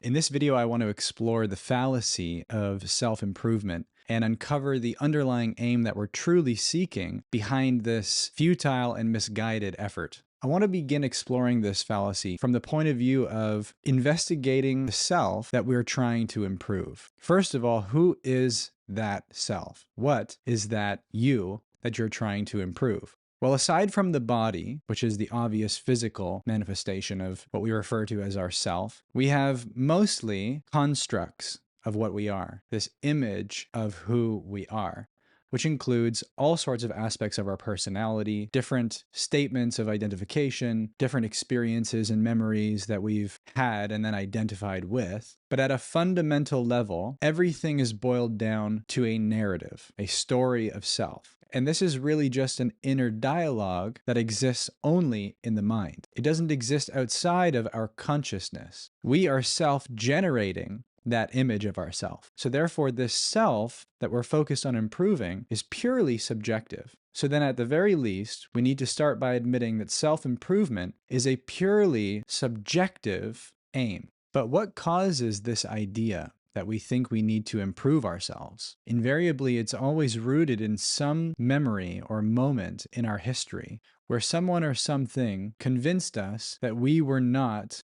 In this video, I want to explore the fallacy of self-improvement and uncover the underlying aim that we're truly seeking behind this futile and misguided effort. I want to begin exploring this fallacy from the point of view of investigating the self that we're trying to improve. First of all, who is that self? What is that you that you're trying to improve? Well, aside from the body, which is the obvious physical manifestation of what we refer to as our self, we have mostly constructs of what we are, this image of who we are, which includes all sorts of aspects of our personality, different statements of identification, different experiences and memories that we've had and then identified with. But at a fundamental level, everything is boiled down to a narrative, a story of self. And this is really just an inner dialogue that exists only in the mind. It doesn't exist outside of our consciousness. We are self-generating that image of ourself. So therefore, this self that we're focused on improving is purely subjective. So then at the very least, we need to start by admitting that self-improvement is a purely subjective aim. But what causes this idea that we think we need to improve ourselves? Invariably, it's always rooted in some memory or moment in our history where someone or something convinced us that we were not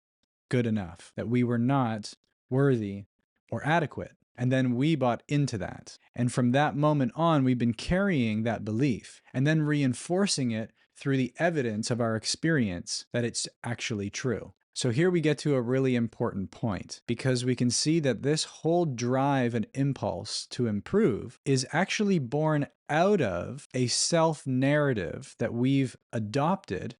good enough, that we were not worthy or adequate. And then we bought into that. And from that moment on, we've been carrying that belief and then reinforcing it through the evidence of our experience that it's actually true. So here we get to a really important point, because we can see that this whole drive and impulse to improve is actually born out of a self-narrative that we've adopted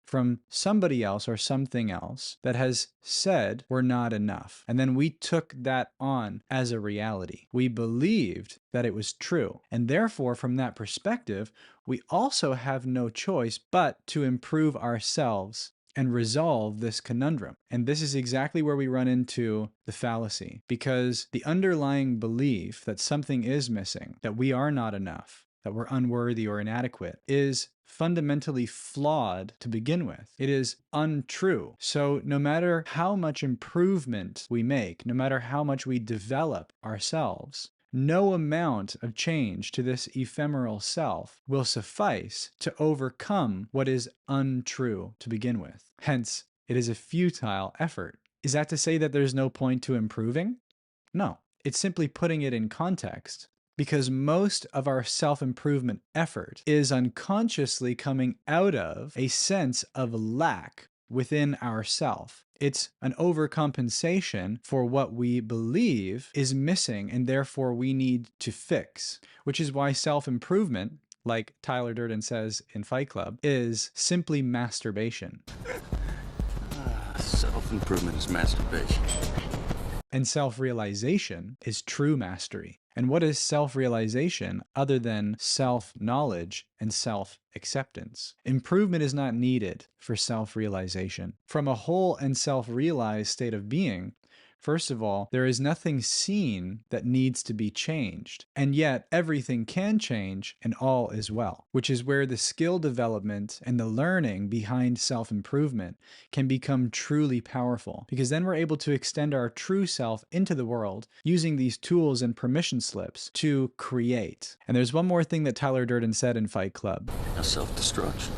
from somebody else or something else that has said we're not enough. And then we took that on as a reality. We believed that it was true. And therefore, from that perspective, we also have no choice but to improve ourselves and resolve this conundrum. And this is exactly where we run into the fallacy, because the underlying belief that something is missing, that we are not enough, that we're unworthy or inadequate, is fundamentally flawed to begin with. It is untrue. So no matter how much improvement we make, no matter how much we develop ourselves, no amount of change to this ephemeral self will suffice to overcome what is untrue to begin with. Hence, it is a futile effort. Is that to say that there's no point to improving? No, it's simply putting it in context. Because most of our self-improvement effort is unconsciously coming out of a sense of lack within ourself. It's an overcompensation for what we believe is missing and therefore we need to fix, which is why self-improvement, like Tyler Durden says in Fight Club, is simply masturbation. Self-improvement is masturbation. And self-realization is true mastery. And what is self-realization other than self-knowledge and self-acceptance? Improvement is not needed for self-realization. From a whole and self-realized state of being, first of all, there is nothing seen that needs to be changed. And yet, everything can change and all is well, which is where the skill development and the learning behind self-improvement can become truly powerful. Because then we're able to extend our true self into the world using these tools and permission slips to create. And there's one more thing that Tyler Durden said in Fight Club. Now, self-destruction.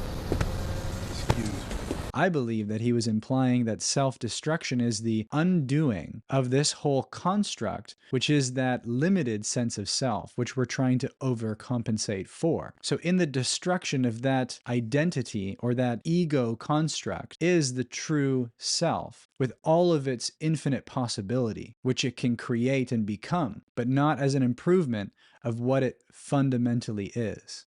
I believe that he was implying that self-destruction is the undoing of this whole construct, which is that limited sense of self, which we're trying to overcompensate for. So in the destruction of that identity or that ego construct is the true self, with all of its infinite possibility, which it can create and become, but not as an improvement of what it fundamentally is.